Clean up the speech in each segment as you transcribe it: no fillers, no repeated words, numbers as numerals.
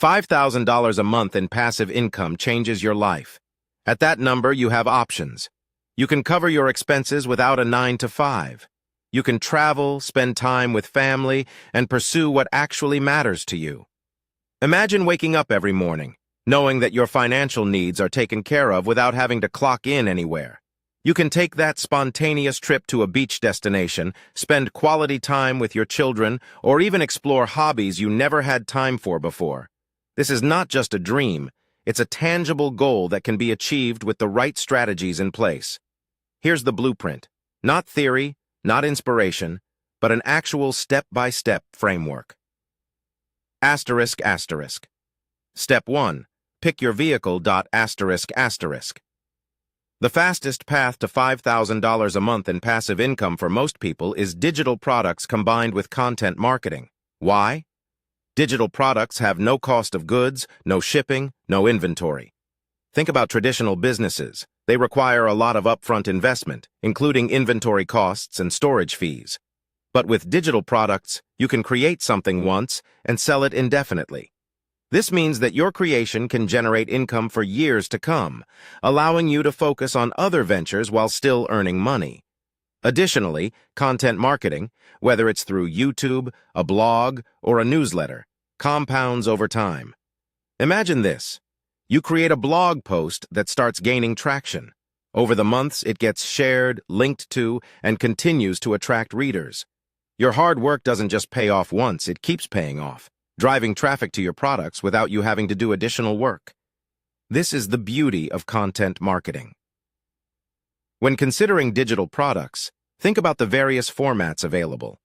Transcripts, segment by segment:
$5,000 a month in passive income changes your life. At that number, you have options. You can cover your expenses without a 9 to 5. You can travel, spend time with family, and pursue what actually matters to you. Imagine waking up every morning, knowing that your financial needs are taken care of without having to clock in anywhere. You can take that spontaneous trip to a beach destination, spend quality time with your children, or even explore hobbies you never had time for before. This is not just a dream, it's a tangible goal that can be achieved with the right strategies in place. Here's the blueprint. Not theory, not inspiration, but an actual step-by-step framework. Asterisk. Step 1. Pick your vehicle. Asterisk. The fastest path to $5,000 a month in passive income for most people is digital products combined with content marketing. Why? Digital products have no cost of goods, no shipping, no inventory. Think about traditional businesses. They require a lot of upfront investment, including inventory costs and storage fees. But with digital products, you can create something once and sell it indefinitely. This means that your creation can generate income for years to come, allowing you to focus on other ventures while still earning money. Additionally, content marketing, whether it's through YouTube, a blog, or a newsletter, compounds over time. Imagine this. You create a blog post that starts gaining traction. Over the months, it gets shared, linked to, and continues to attract readers. Your hard work doesn't just pay off once, it keeps paying off, driving traffic to your products without you having to do additional work. This is the beauty of content marketing. When considering digital products, think about the various formats available.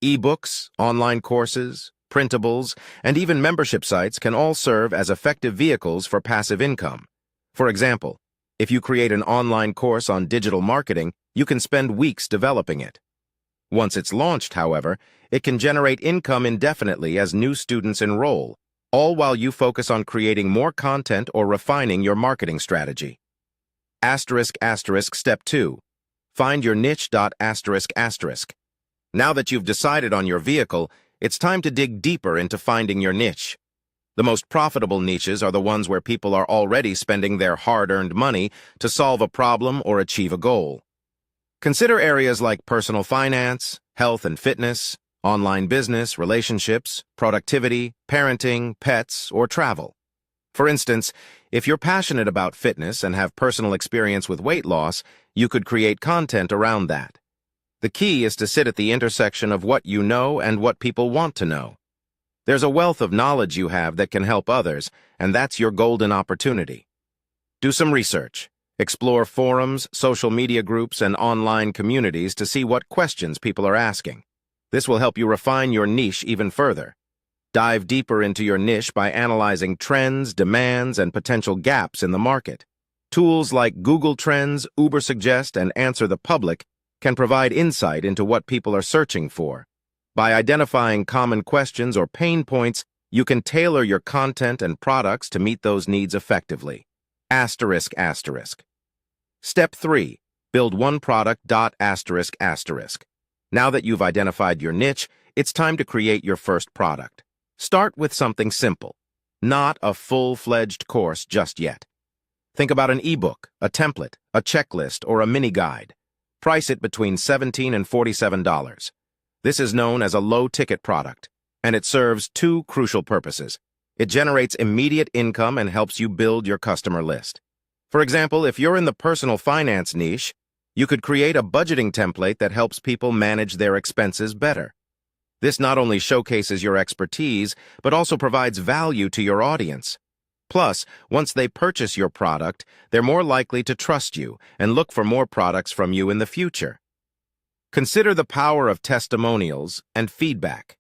Ebooks, online courses, printables, and even membership sites can all serve as effective vehicles for passive income. For example, if you create an online course on digital marketing, you can spend weeks developing it. Once it's launched, however, it can generate income indefinitely as new students enroll, all while you focus on creating more content or refining your marketing strategy. Step 2. Find your niche. Now that you've decided on your vehicle, it's time to dig deeper into finding your niche. The most profitable niches are the ones where people are already spending their hard-earned money to solve a problem or achieve a goal. Consider areas like personal finance, health and fitness, online business, relationships, productivity, parenting, pets, or travel. For instance, if you're passionate about fitness and have personal experience with weight loss, you could create content around that. The key is to sit at the intersection of what you know and what people want to know. There's a wealth of knowledge you have that can help others, and that's your golden opportunity. Do some research. Explore forums, social media groups, and online communities to see what questions people are asking. This will help you refine your niche even further. Dive deeper into your niche by analyzing trends, demands, and potential gaps in the market. Tools like Google Trends, Ubersuggest, and Answer the Public can provide insight into what people are searching for. By identifying common questions or pain points, you can tailor your content and products to meet those needs effectively. Step 3. Build one product. Now that you've identified your niche, it's time to create your first product. Start with something simple, not a full-fledged course just yet. Think about an ebook, a template, a checklist, or a mini guide. Price it between $17 and $47. This is known as a low-ticket product, and it serves two crucial purposes. It generates immediate income and helps you build your customer list. For example, if you're in the personal finance niche, you could create a budgeting template that helps people manage their expenses better. This not only showcases your expertise, but also provides value to your audience. Plus, once they purchase your product, they're more likely to trust you and look for more products from you in the future. Consider the power of testimonials and feedback.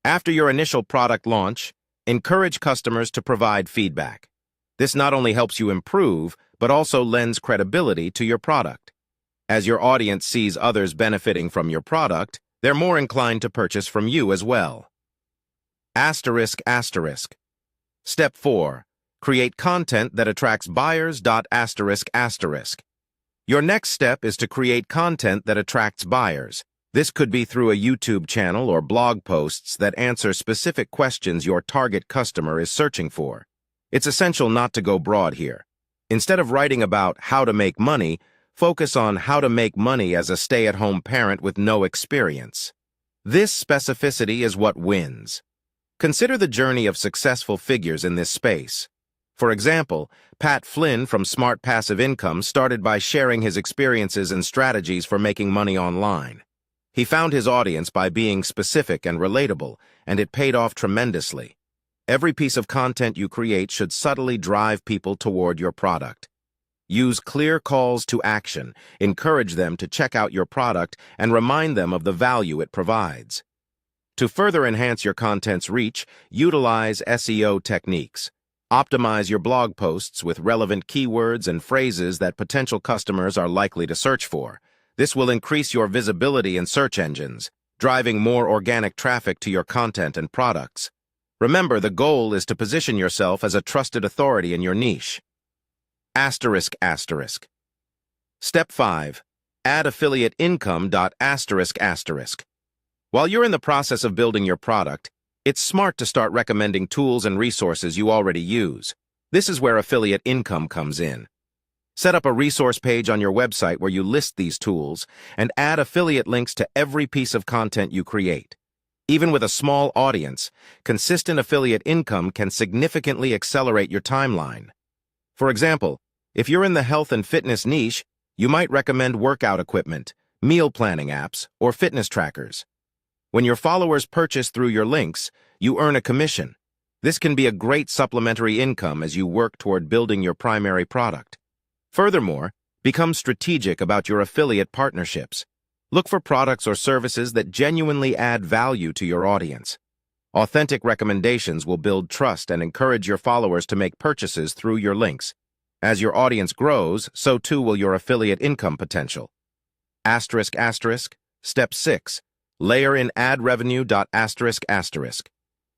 After your initial product launch, encourage customers to provide feedback. This not only helps you improve, but also lends credibility to your product. As your audience sees others benefiting from your product, they're more inclined to purchase from you as well. Step 4. Create content that attracts buyers. Your next step is to create content that attracts buyers. This could be through a YouTube channel or blog posts that answer specific questions your target customer is searching for. It's essential not to go broad here. Instead of writing about how to make money, focus on how to make money as a stay-at-home parent with no experience. This specificity is what wins. Consider the journey of successful figures in this space. For example, Pat Flynn from Smart Passive Income started by sharing his experiences and strategies for making money online. He found his audience by being specific and relatable, and it paid off tremendously. Every piece of content you create should subtly drive people toward your product. Use clear calls to action, encourage them to check out your product, and remind them of the value it provides. To further enhance your content's reach, utilize SEO techniques. Optimize your blog posts with relevant keywords and phrases that potential customers are likely to search for. This will increase your visibility in search engines, driving more organic traffic to your content and products. Remember, the goal is to position yourself as a trusted authority in your niche. Asterisk. Step 5. Add affiliate income. Asterisk. While you're in the process of building your product, it's smart to start recommending tools and resources you already use. This is where affiliate income comes in. Set up a resource page on your website where you list these tools and add affiliate links to every piece of content you create. Even with a small audience, consistent affiliate income can significantly accelerate your timeline. For example, if you're in the health and fitness niche, you might recommend workout equipment, meal planning apps, or fitness trackers. When your followers purchase through your links, you earn a commission. This can be a great supplementary income as you work toward building your primary product. Furthermore, become strategic about your affiliate partnerships. Look for products or services that genuinely add value to your audience. Authentic recommendations will build trust and encourage your followers to make purchases through your links. As your audience grows, so too will your affiliate income potential. Asterisk. Step 6. Layer in ad revenue. Asterisk.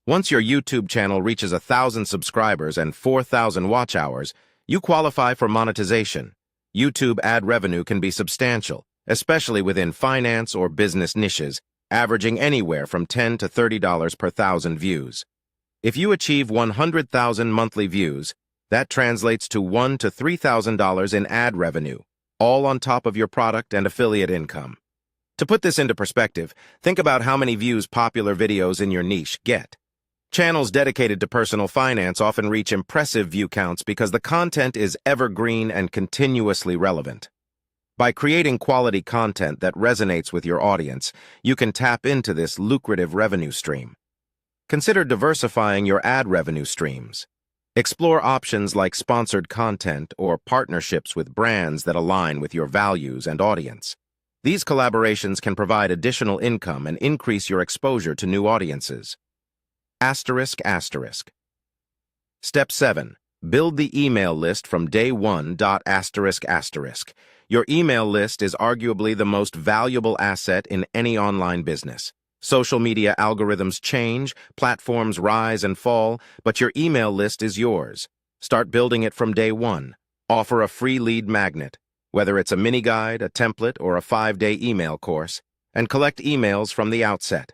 Once your YouTube channel reaches 1,000 subscribers and 4,000 watch hours, you qualify for monetization. YouTube ad revenue can be substantial, especially within finance or business niches, averaging anywhere from $10 to $30 per 1,000 views. If you achieve 100,000 monthly views, that translates to $1,000 to $3,000 in ad revenue, all on top of your product and affiliate income. To put this into perspective, think about how many views popular videos in your niche get. Channels dedicated to personal finance often reach impressive view counts because the content is evergreen and continuously relevant. By creating quality content that resonates with your audience, you can tap into this lucrative revenue stream. Consider diversifying your ad revenue streams. Explore options like sponsored content or partnerships with brands that align with your values and audience. These collaborations can provide additional income and increase your exposure to new audiences. Asterisk. Step 7. Build the email list from day one. Asterisk. Your email list is arguably the most valuable asset in any online business. Social media algorithms change, platforms rise and fall, but your email list is yours. Start building it from day one. Offer a free lead magnet, whether it's a mini guide, a template, or a 5-day email course, and collect emails from the outset.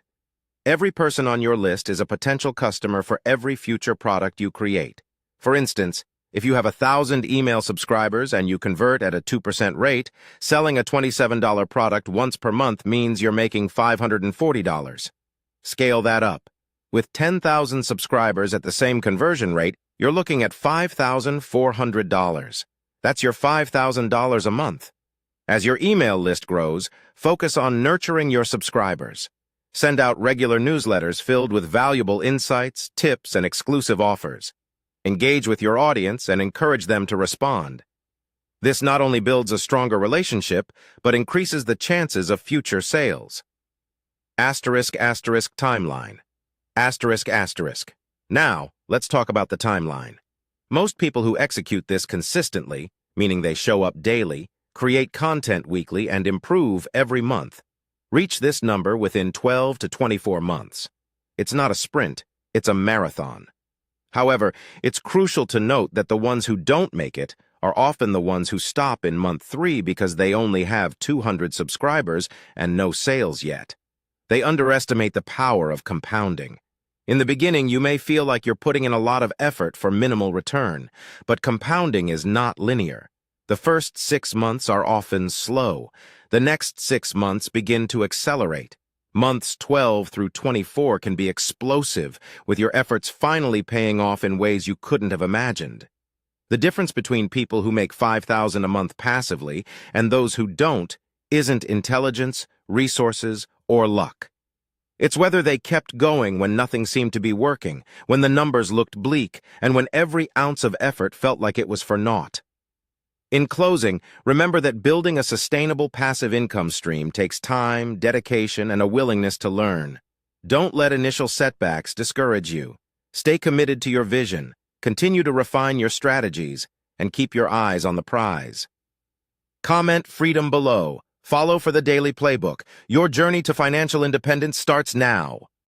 Every person on your list is a potential customer for every future product you create. For instance, if you have 1,000 email subscribers and you convert at a 2% rate, selling a $27 product once per month means you're making $540. Scale that up. With 10,000 subscribers at the same conversion rate, you're looking at $5,400. That's your $5,000 a month. As your email list grows, focus on nurturing your subscribers. Send out regular newsletters filled with valuable insights, tips, and exclusive offers. Engage with your audience and encourage them to respond. This not only builds a stronger relationship, but increases the chances of future sales. Asterisk. Timeline. Asterisk. Now, let's talk about the timeline. Most people who execute this consistently, meaning they show up daily, create content weekly, and improve every month, reach this number within 12 to 24 months. It's not a sprint, it's a marathon. However, it's crucial to note that the ones who don't make it are often the ones who stop in month 3 because they only have 200 subscribers and no sales yet. They underestimate the power of compounding. In the beginning, you may feel like you're putting in a lot of effort for minimal return, but compounding is not linear. The first 6 months are often slow. The next 6 months begin to accelerate. Months 12 through 24 can be explosive, with your efforts finally paying off in ways you couldn't have imagined. The difference between people who make $5,000 a month passively and those who don't isn't intelligence, resources, or luck. It's whether they kept going when nothing seemed to be working, when the numbers looked bleak, and when every ounce of effort felt like it was for naught. In closing, remember that building a sustainable passive income stream takes time, dedication, and a willingness to learn. Don't let initial setbacks discourage you. Stay committed to your vision, continue to refine your strategies, and keep your eyes on the prize. Comment freedom below. Follow for the daily playbook. Your journey to financial independence starts now.